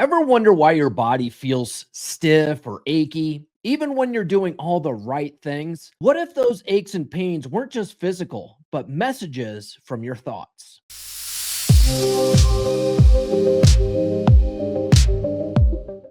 Ever wonder why your body feels stiff or achy, even when you're doing all the right things? What if those aches and pains weren't just physical, but messages from your thoughts?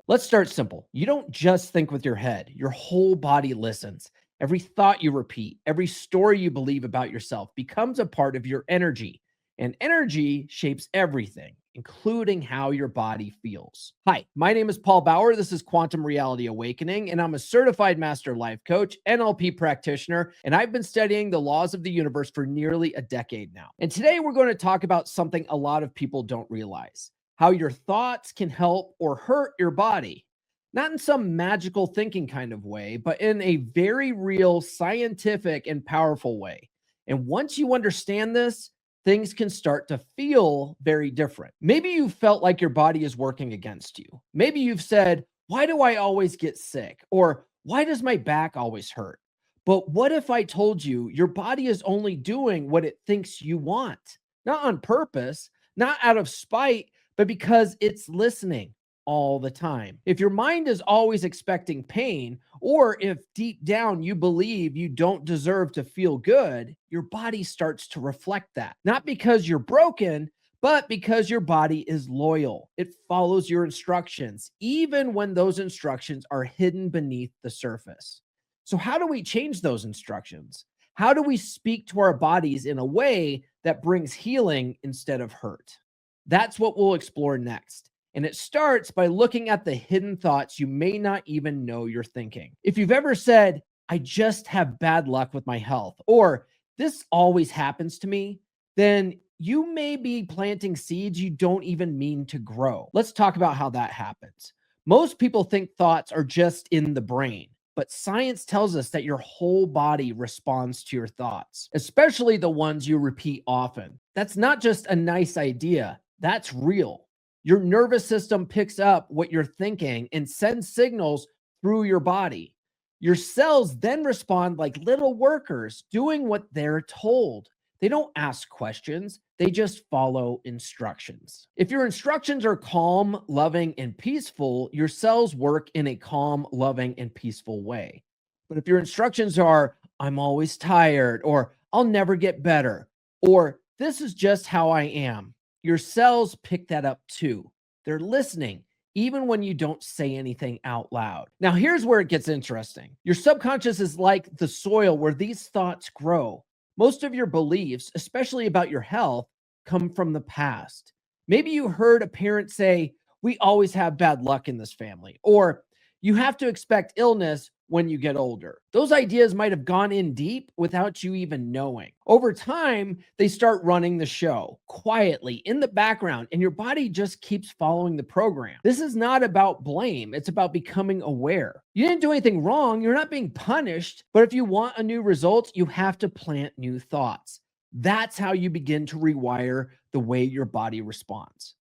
Let's start simple. You don't just think with your head, your whole body listens. Every thought you repeat, every story you believe about yourself becomes a part of your energy. And energy shapes everything, including how your body feels. Hi, my name is Paul Bauer. This is Quantum Reality Awakening, and I'm a certified master life coach, NLP practitioner, and I've been studying the laws of the universe for nearly a decade now. And today we're going to talk about something a lot of people don't realize: how your thoughts can help or hurt your body. Not in some magical thinking kind of way, but in a very real, scientific, and powerful way. And once you understand this, things can start to feel very different. Maybe you felt like your body is working against you. Maybe you've said, "Why do I always get sick?" Or "Why does my back always hurt?" But what if I told you your body is only doing what it thinks you want? Not on purpose, not out of spite, but because it's listening all the time. If your mind is always expecting pain, or if deep down you believe you don't deserve to feel good, your body starts to reflect that. Not because you're broken, but because your body is loyal. It follows your instructions, even when those instructions are hidden beneath the surface. So, how do we change those instructions? How do we speak to our bodies in a way that brings healing instead of hurt? That's what we'll explore next. And it starts by looking at the hidden thoughts you may not even know you're thinking. If you've ever said, "I just have bad luck with my health," or "This always happens to me," then you may be planting seeds you don't even mean to grow. Let's talk about how that happens. Most people think thoughts are just in the brain, but science tells us that your whole body responds to your thoughts, especially the ones you repeat often. That's not just a nice idea, that's real. Your nervous system picks up what you're thinking and sends signals through your body. Your cells then respond like little workers doing what they're told. They don't ask questions, they just follow instructions. If your instructions are calm, loving, and peaceful, your cells work in a calm, loving, and peaceful way. But if your instructions are, "I'm always tired," or "I'll never get better," or "This is just how I am," your cells pick that up too. They're listening, even when you don't say anything out loud. Now, here's where it gets interesting. Your subconscious is like the soil where these thoughts grow. Most of your beliefs, especially about your health, come from the past. Maybe you heard a parent say, "We always have bad luck in this family," or "You have to expect illness when you get older." Those ideas might have gone in deep without you even knowing. Over time, they start running the show quietly in the background, and your body just keeps following the program. This is not about blame, it's about becoming aware. You didn't do anything wrong, you're not being punished, but if you want a new result, you have to plant new thoughts. That's how you begin to rewire the way your body responds.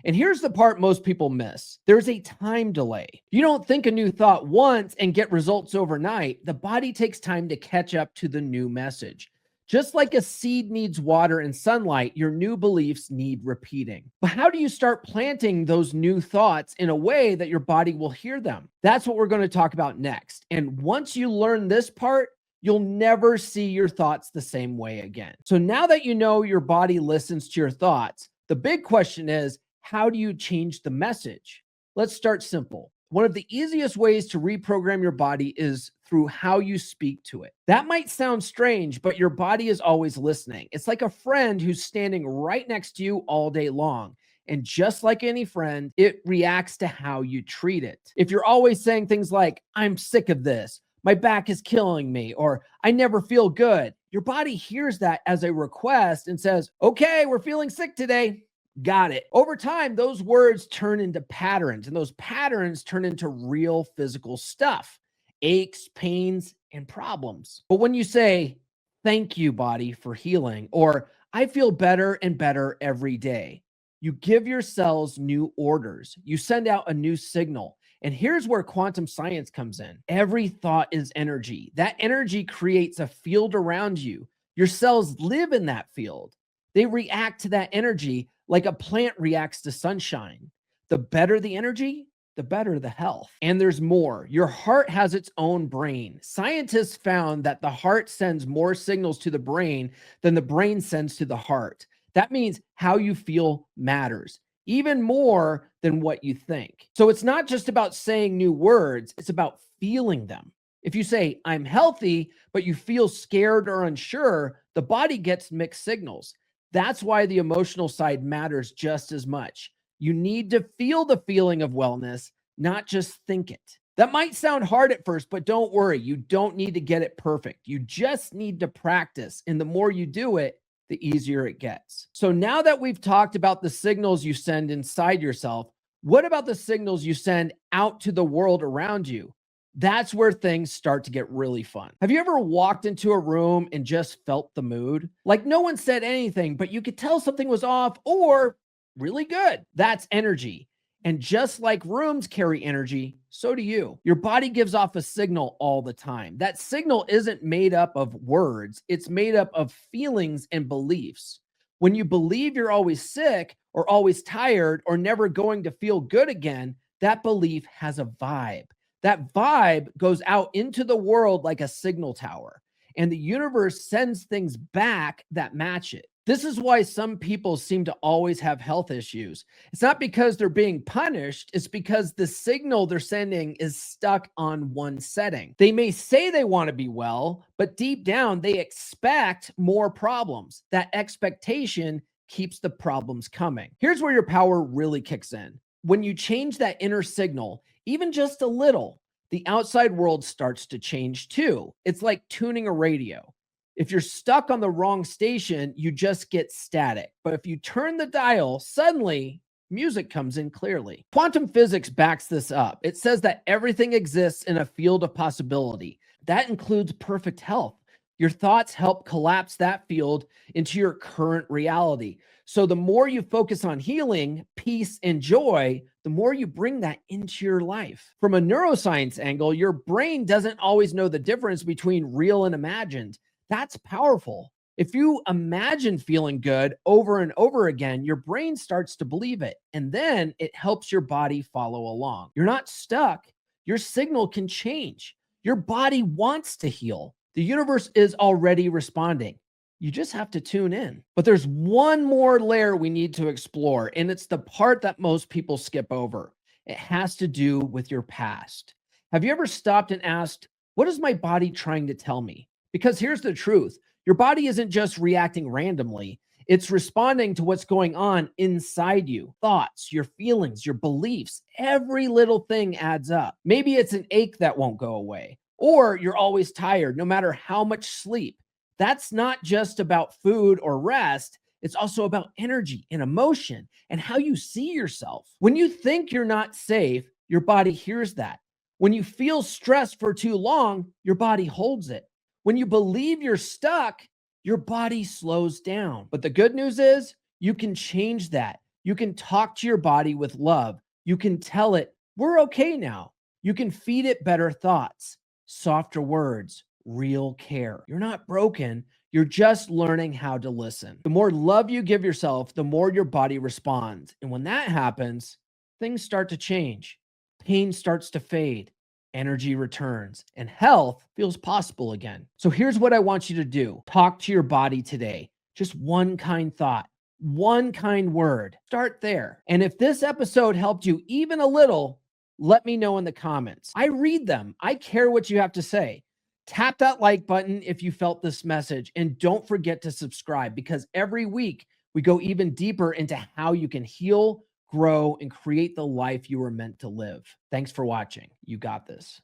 And here's the part most people miss: there's a time delay. You don't think a new thought once and get results overnight. The body takes time to catch up to the new message. Just like a seed needs water and sunlight, your new beliefs need repeating. But how do you start planting those new thoughts in a way that your body will hear them? That's what we're going to talk about next. And once you learn this part, you'll never see your thoughts the same way again. So now that you know your body listens to your thoughts, the big question is, how do you change the message? Let's start simple. One of the easiest ways to reprogram your body is through how you speak to it. That might sound strange, but your body is always listening. It's like a friend who's standing right next to you all day long. And just like any friend, it reacts to how you treat it. If you're always saying things like, "I'm sick of this," "My back is killing me," or "I never feel good," your body hears that as a request and says, "Okay, we're feeling sick today. Got it." Over time, those words turn into patterns, and those patterns turn into real physical stuff: aches, pains, and problems. But when you say, "Thank you, body, for healing," or "I feel better and better every day," you give your cells new orders. You send out a new signal. And here's where quantum science comes in. Every thought is energy. That energy creates a field around you. Your cells live in that field. They react to that energy like a plant reacts to sunshine. The better the energy, the better the health. And there's more. Your heart has its own brain. Scientists found that the heart sends more signals to the brain than the brain sends to the heart. That means how you feel matters, even more than what you think. So it's not just about saying new words, it's about feeling them. If you say, I'm healthy, but you feel scared or unsure, the body gets mixed signals. That's why the emotional side matters just as much. You need to feel the feeling of wellness, not just think it. That might sound hard at first, but don't worry. You don't need to get it perfect. You just need to practice. And the more you do it, the easier it gets. So now that we've talked about the signals you send inside yourself, what about the signals you send out to the world around you? That's where things start to get really fun. Have you ever walked into a room and just felt the mood? Like no one said anything, but you could tell something was off or really good. That's energy. And just like rooms carry energy, so do you. Your body gives off a signal all the time. That signal isn't made up of words, it's made up of feelings and beliefs. When you believe you're always sick or always tired or never going to feel good again, that belief has a vibe. That vibe goes out into the world like a signal tower, and the universe sends things back that match it. This is why some people seem to always have health issues. It's not because they're being punished, it's because the signal they're sending is stuck on one setting. They may say they want to be well, but deep down, they expect more problems. That expectation keeps the problems coming. Here's where your power really kicks in. When you change that inner signal, even just a little, the outside world starts to change too. It's like tuning a radio. If you're stuck on the wrong station, you just get static. But if you turn the dial, suddenly music comes in clearly. Quantum physics backs this up. It says that everything exists in a field of possibility. That includes perfect health. Your thoughts help collapse that field into your current reality. So the more you focus on healing, peace, and joy, the more you bring that into your life. From a neuroscience angle, your brain doesn't always know the difference between real and imagined. That's powerful. If you imagine feeling good over and over again, your brain starts to believe it, and then it helps your body follow along. You're not stuck. Your signal can change. Your body wants to heal. The universe is already responding. You just have to tune in. But there's one more layer we need to explore, and it's the part that most people skip over. It has to do with your past. Have you ever stopped and asked, what is my body trying to tell me? Because here's the truth. Your body isn't just reacting randomly. It's responding to what's going on inside you. Thoughts, your feelings, your beliefs, every little thing adds up. Maybe it's an ache that won't go away, or you're always tired no matter how much sleep. That's not just about food or rest. It's also about energy and emotion and how you see yourself. When you think you're not safe, your body hears that. When you feel stressed for too long, your body holds it. When you believe you're stuck, your body slows down. But the good news is you can change that. You can talk to your body with love. You can tell it, we're okay now. You can feed it better thoughts, softer words, real care. You're not broken. You're just learning how to listen. The more love you give yourself, the more your body responds. And when that happens, things start to change. Pain starts to fade. Energy returns and health feels possible again. So here's what I want you to do. Talk to your body today. Just one kind thought, one kind word. Start there. And if this episode helped you even a little, let me know in the comments. I read them. I care what you have to say. Tap that like button if you felt this message, and don't forget to subscribe, because every week we go even deeper into how you can heal, grow, and create the life you were meant to live. Thanks for watching. You got this.